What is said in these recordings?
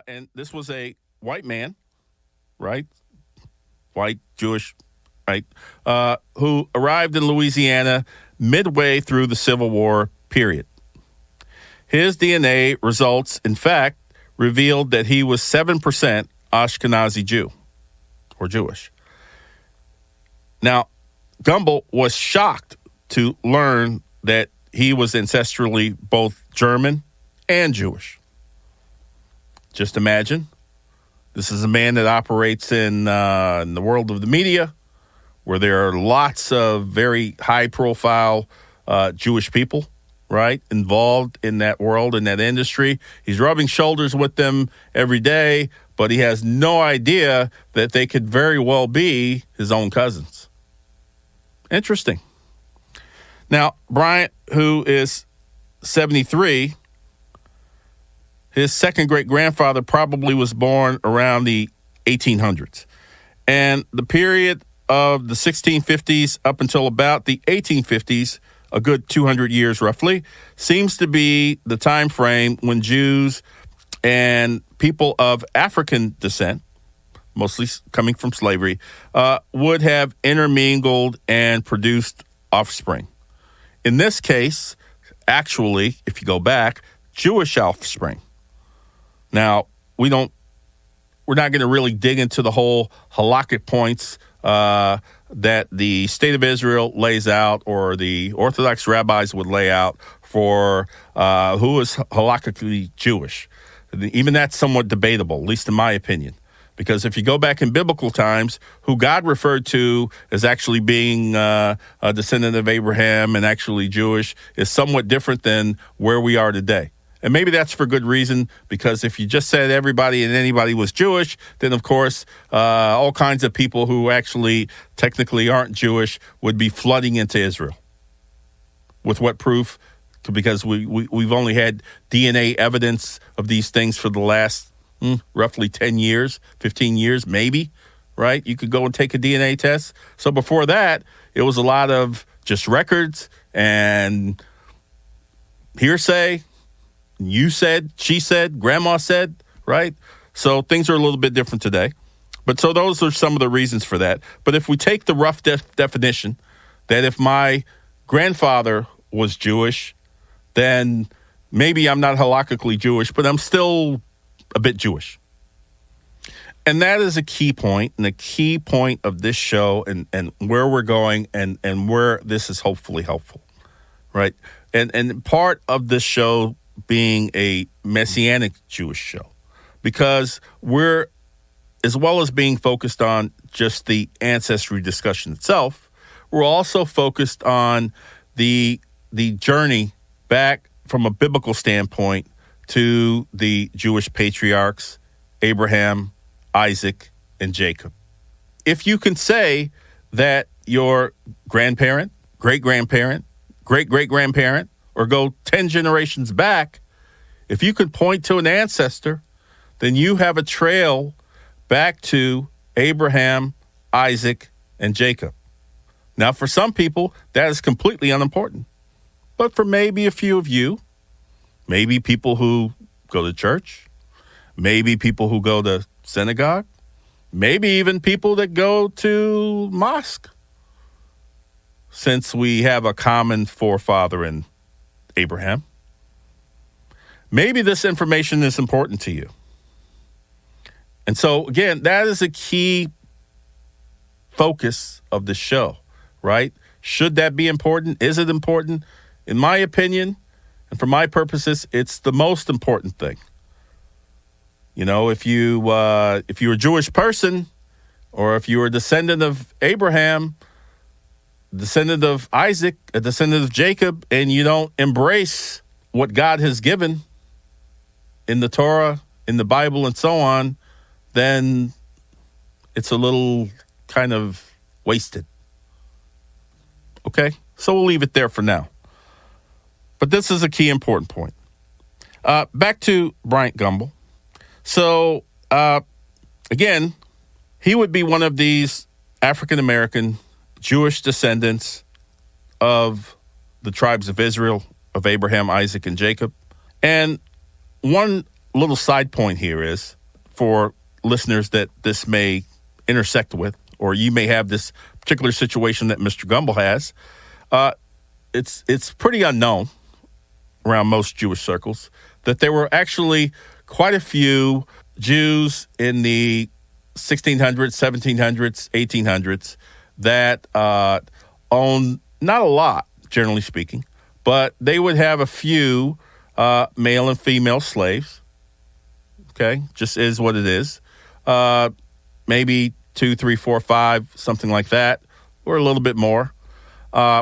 And this was a white man, right? White, Jewish, right? Who arrived in Louisiana midway through the Civil War period. His DNA results, in fact, revealed that he was 7% Ashkenazi Jew or Jewish. Now, Gumbel was shocked to learn that he was ancestrally both German and Jewish. Just imagine, this is a man that operates in the world of the media, where there are lots of very high-profile Jewish people, right, involved in that world, in that industry. He's rubbing shoulders with them every day, but he has no idea that they could very well be his own cousins. Interesting. Now, Bryant, who is 73, his second great-grandfather probably was born around the 1800s. And the period of the 1650s up until about the 1850s, a good 200 years roughly, seems to be the time frame when Jews and people of African descent, mostly coming from slavery, would have intermingled and produced offspring. In this case, actually, if you go back, Jewish offspring. Now, we're not going to really dig into the whole halakhic points that the State of Israel lays out, or the Orthodox rabbis would lay out for who is halakhically Jewish. Even that's somewhat debatable, at least in my opinion. Because if you go back in biblical times, who God referred to as actually being a descendant of Abraham and actually Jewish is somewhat different than where we are today. And maybe that's for good reason, because if you just said everybody and anybody was Jewish, then, of course, all kinds of people who actually technically aren't Jewish would be flooding into Israel. With what proof? Because we've only had DNA evidence of these things for the last roughly 10 years, 15 years, maybe, right? You could go and take a DNA test. So before that, it was a lot of just records and hearsay. You said, she said, grandma said, right? So things are a little bit different today. But so those are some of the reasons for that. But if we take the rough definition that if my grandfather was Jewish, then maybe I'm not halakhically Jewish, but I'm still a bit Jewish. And that is a key point, and a key point of this show and where we're going and where this is hopefully helpful, right? And part of this show being a Messianic Jewish show, because we're, as well as being focused on just the ancestry discussion itself, we're also focused on the journey back from a biblical standpoint to the Jewish patriarchs, Abraham, Isaac, and Jacob. If you can say that your grandparent, great-grandparent, great-great-grandparent, or go 10 generations back, if you could point to an ancestor, then you have a trail back to Abraham, Isaac, and Jacob. Now, for some people, that is completely unimportant. But for maybe a few of you, maybe people who go to church, maybe people who go to synagogue, maybe even people that go to mosque, since we have a common forefather in Abraham, maybe this information is important to you. And so, again, that is a key focus of the show, right? Should that be important? Is it important? In my opinion, and for my purposes, it's the most important thing. You know, if you're a Jewish person, or if you're a descendant of Abraham, descendant of Isaac, a descendant of Jacob, and you don't embrace what God has given in the Torah, in the Bible, and so on, then it's a little kind of wasted. Okay? So we'll leave it there for now. But this is a key important point. Back to Bryant Gumbel. So, again, he would be one of these African-American Jewish descendants of the tribes of Israel, of Abraham, Isaac, and Jacob. And one little side point here is for listeners that this may intersect with, or you may have this particular situation that Mr. Gumble has. It's pretty unknown around most Jewish circles that there were actually quite a few Jews in the 1600s, 1700s, 1800s that owned not a lot, generally speaking, but they would have a few male and female slaves. Okay, just is what it is. Maybe 2, 3, 4, 5, something like that, or a little bit more,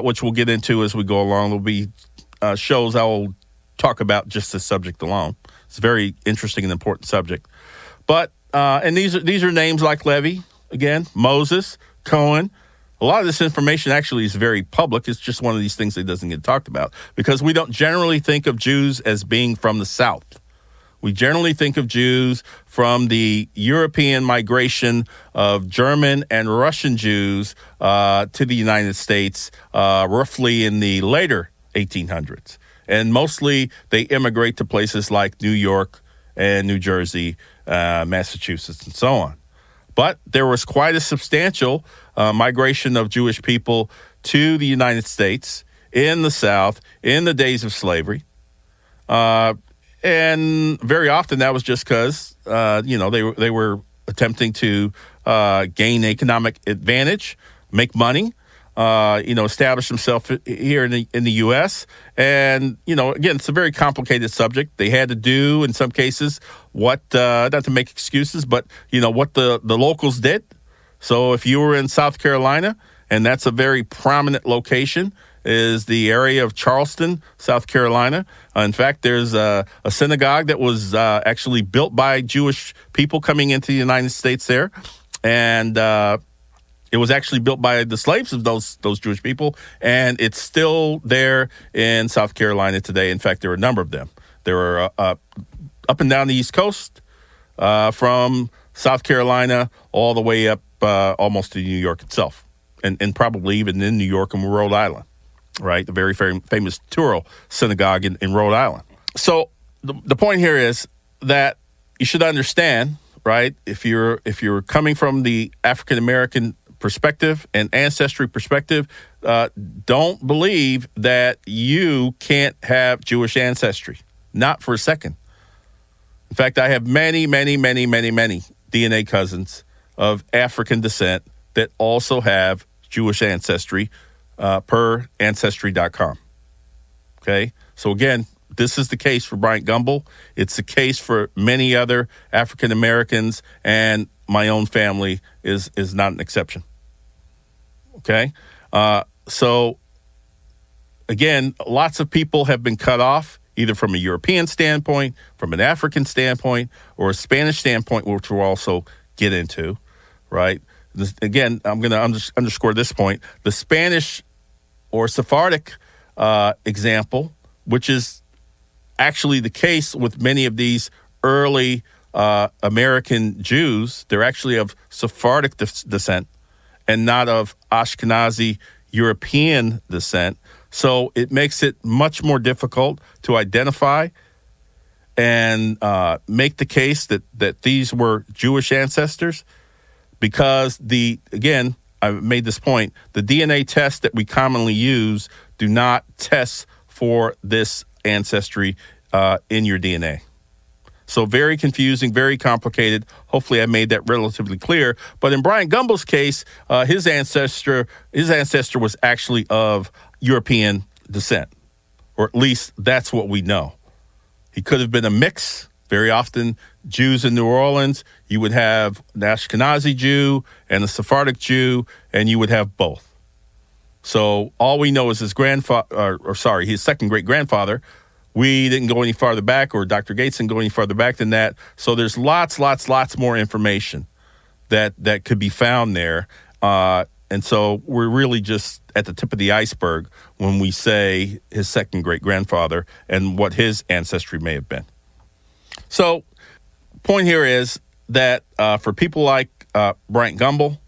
which we'll get into as we go along. There'll be shows I will talk about just this subject alone. It's a very interesting and important subject. But and these are names like Levi, again, Moses, Cohen. A lot of this information actually is very public. It's just one of these things that doesn't get talked about because we don't generally think of Jews as being from the South. We generally think of Jews from the European migration of German and Russian Jews to the United States roughly in the later 1800s. And mostly they immigrate to places like New York and New Jersey, Massachusetts, and so on. But there was quite a substantial migration of Jewish people to the United States in the South in the days of slavery. And very often that was just because, they were attempting to gain economic advantage, make money, establish themselves here in the U.S. And, again, it's a very complicated subject. They had to do, in some cases, what, not to make excuses, but, what the locals did. So if you were in South Carolina, and that's a very prominent location, is the area of Charleston, South Carolina. In fact, there's a synagogue that was actually built by Jewish people coming into the United States there. And it was actually built by the slaves of those Jewish people. And it's still there in South Carolina today. In fact, there are a number of them. There are up and down the East Coast, from South Carolina all the way up almost to New York itself. And probably even in New York and Rhode Island. Right, the very, very famous Touro synagogue in Rhode Island. So the point here is that you should understand, right, if you're coming from the African American perspective and ancestry perspective, don't believe that you can't have Jewish ancestry. Not for a second. In fact, I have many, many, many, many, many DNA cousins of African descent that also have Jewish ancestry. Per Ancestry.com. Okay? So again, this is the case for Bryant Gumbel. It's the case for many other African Americans, and my own family is not an exception. Okay? So again, lots of people have been cut off, either from a European standpoint, from an African standpoint, or a Spanish standpoint, which we'll also get into, right? Again, I'm going to underscore this point. The Spanish or Sephardic example, which is actually the case with many of these early American Jews, they're actually of Sephardic descent and not of Ashkenazi European descent. So it makes it much more difficult to identify and make the case that these were Jewish ancestors. Because I've made this point, the DNA tests that we commonly use do not test for this ancestry in your DNA. So very confusing, very complicated. Hopefully I made that relatively clear. But in Bryant Gumbel's case, his ancestor was actually of European descent, or at least that's what we know. He could have been a mix. Very often, Jews in New Orleans, you would have an Ashkenazi Jew and a Sephardic Jew, and you would have both. So all we know is his his second great grandfather. We didn't go any farther back, or Dr. Gates didn't go any farther back than that. So there's lots more information that could be found there. And so we're really just at the tip of the iceberg when we say his second great grandfather and what his ancestry may have been. So, point here is that for people like Bryant Gumbel,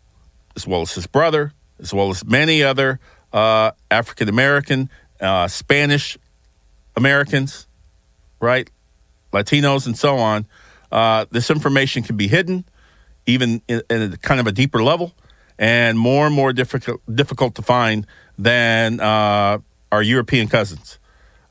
as well as his brother, as well as many other African American, Spanish Americans, right? Latinos, and so on, this information can be hidden, even in a kind of a deeper level, and more difficult to find than our European cousins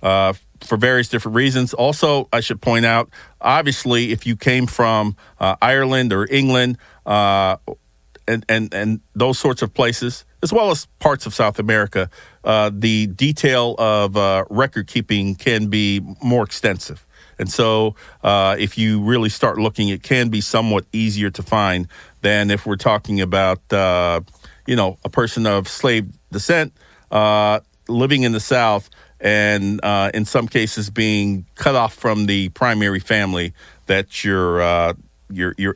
for various different reasons. Also, I should point out, obviously, if you came from Ireland or England and those sorts of places, as well as parts of South America, the detail of record keeping can be more extensive. And so if you really start looking, it can be somewhat easier to find than if we're talking about, a person of slave descent living in the South and in some cases being cut off from the primary family that you're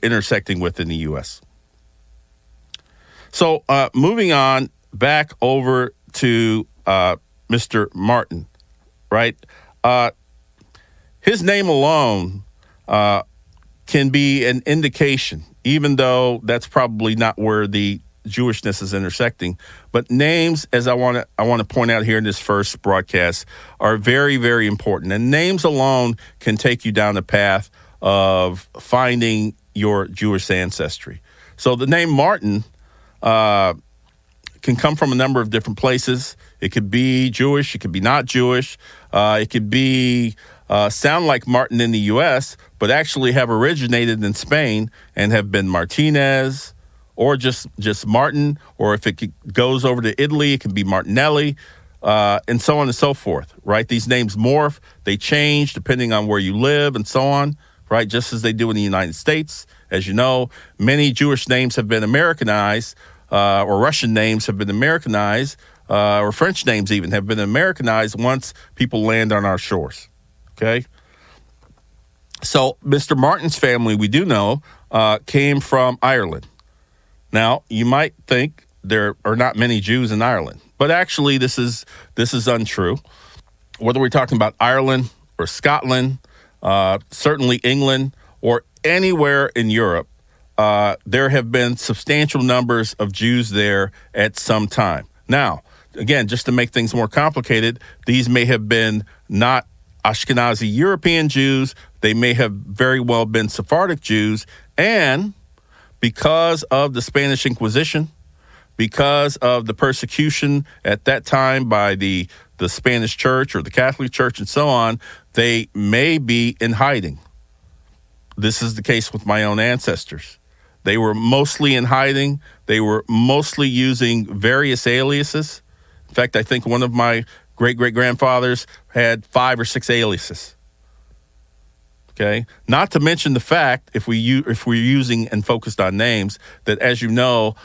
intersecting with in the U.S. So moving on back over to Mr. Martin, right? His name alone can be an indication, even though that's probably not where the Jewishness is intersecting. But names, as I want to point out here in this first broadcast, are very, very important. And names alone can take you down the path of finding your Jewish ancestry. So the name Martin can come from a number of different places. It could be Jewish. It could be not Jewish. It could be sound like Martin in the U.S., but actually have originated in Spain and have been Martinez, or just Martin, or if it goes over to Italy, it can be Martinelli, and so on and so forth, right? These names morph, they change depending on where you live and so on, right? Just as they do in the United States. As you know, many Jewish names have been Americanized, or Russian names have been Americanized, or French names even have been Americanized once people land on our shores, okay? So Mr. Martin's family, we do know, came from Ireland. Now, you might think there are not many Jews in Ireland, but actually this is untrue. Whether we're talking about Ireland or Scotland, certainly England, or anywhere in Europe, there have been substantial numbers of Jews there at some time. Now, again, just to make things more complicated, these may have been not Ashkenazi European Jews. They may have very well been Sephardic Jews, and because of the Spanish Inquisition, because of the persecution at that time by the Spanish Church or the Catholic Church and so on, they may be in hiding. This is the case with my own ancestors. They were mostly in hiding. They were mostly using various aliases. In fact, I think one of my great-great-grandfathers had 5 or 6 aliases. Okay, not to mention the fact, if we're using and focused on names, that, as you know,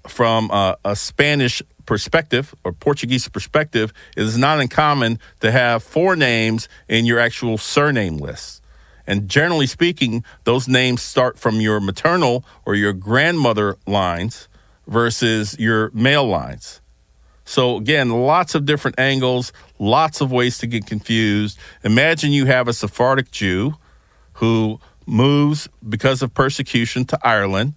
from a Spanish perspective or Portuguese perspective, it is not uncommon to have 4 names in your actual surname list. And generally speaking, those names start from your maternal or your grandmother lines versus your male lines. So again, lots of different angles, lots of ways to get confused. Imagine you have a Sephardic Jew who moves because of persecution to Ireland,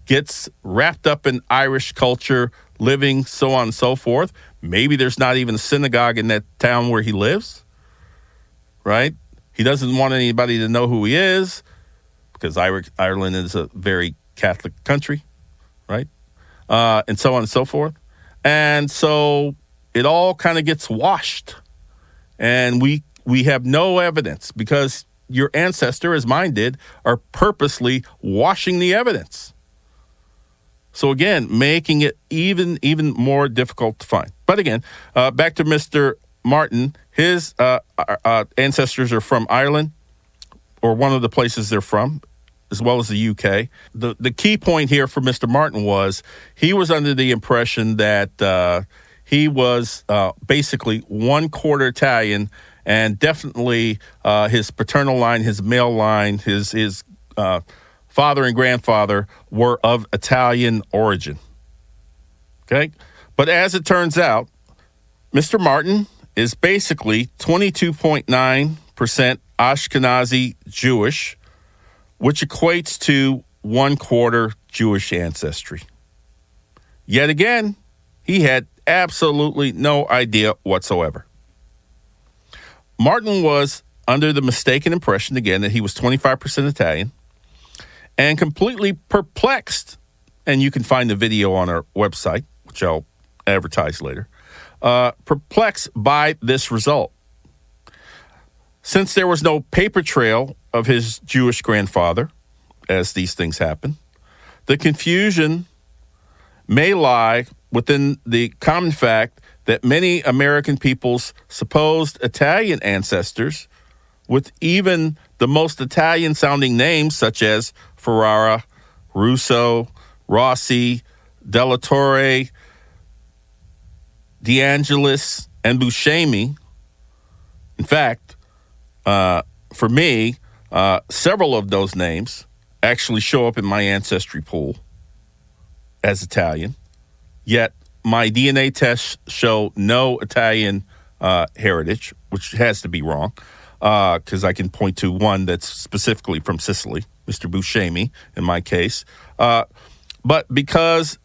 gets wrapped up in Irish culture, living, so on and so forth. Maybe there's not even a synagogue in that town where he lives, right? He doesn't want anybody to know who he is because Ireland is a very Catholic country, right? And so on and so forth. And so it all kind of gets washed. And we have no evidence because your ancestor, as mine did, are purposely washing the evidence. So again, making it even more difficult to find. But again, back to Mr. Martin, his ancestors are from Ireland, or one of the places they're from, as well as the UK. The key point here for Mr. Martin was he was under the impression that he was basically 1/4 Italian, and definitely his paternal line, his male line, his father and grandfather were of Italian origin. Okay? But as it turns out, Mr. Martin is basically 22.9% Ashkenazi Jewish, which equates to 1/4 Jewish ancestry. Yet again, he had absolutely no idea whatsoever. Martin was under the mistaken impression, again, that he was 25% Italian, and completely perplexed, and you can find the video on our website, which I'll advertise later, perplexed by this result. Since there was no paper trail of his Jewish grandfather, as these things happen, the confusion may lie within the common fact that many American people's supposed Italian ancestors, with even the most Italian-sounding names such as Ferrara, Russo, Rossi, Della Torre, De Angelis, and Buscemi. In fact, for me, several of those names actually show up in my ancestry pool as Italian, yet my DNA tests show no Italian heritage, which has to be wrong, because I can point to one that's specifically from Sicily, Mr. Buscemi, in my case. But because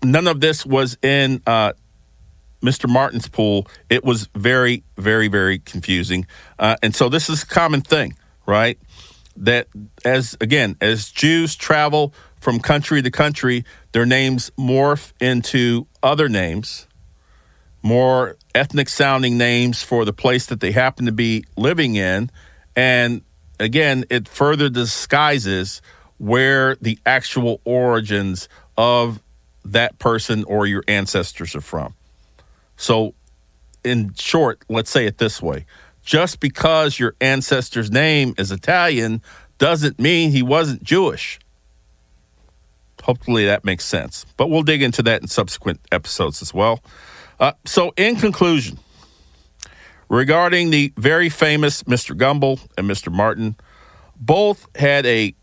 none of this was in Mr. Martin's pool, it was very, very, very confusing. And so this is a common thing, right? That as Jews travel from country to country, their names morph into other names, more ethnic-sounding names for the place that they happen to be living in. And again, it further disguises where the actual origins of that person or your ancestors are from. So, in short, let's say it this way. Just because your ancestor's name is Italian doesn't mean he wasn't Jewish. Hopefully that makes sense. But we'll dig into that in subsequent episodes as well. So, in conclusion, regarding the very famous Mr. Gumbel and Mr. Martin, both had a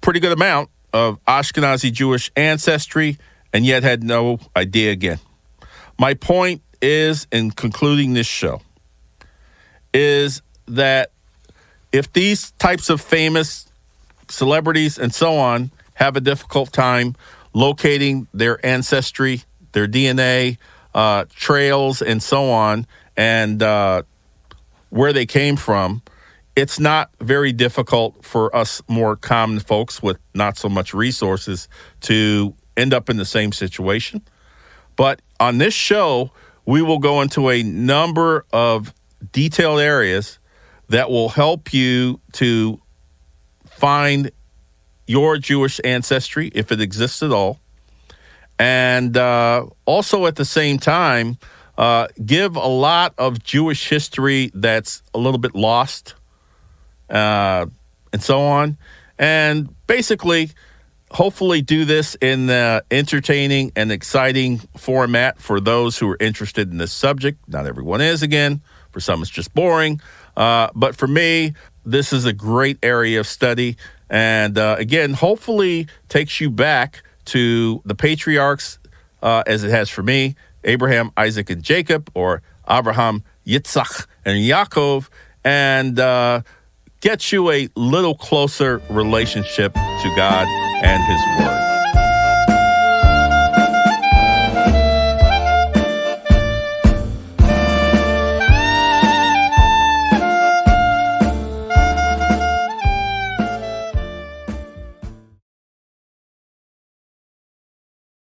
pretty good amount of Ashkenazi Jewish ancestry and yet had no idea again. My point is, in concluding this show, is that if these types of famous celebrities and so on have a difficult time locating their ancestry, their DNA, trails and so on, and where they came from, it's not very difficult for us more common folks with not so much resources to end up in the same situation. But on this show, we will go into a number of detailed areas that will help you to find your Jewish ancestry, if it exists at all, and also at the same time, give a lot of Jewish history that's a little bit lost, and so on. And basically, hopefully do this in the entertaining and exciting format for those who are interested in this subject. Not everyone is, again. For some, it's just boring. But for me, this is a great area of study. And again, hopefully takes you back to the patriarchs, as it has for me, Abraham, Isaac, and Jacob, or Abraham, Yitzhak, and Yaakov, and gets you a little closer relationship to God and his word.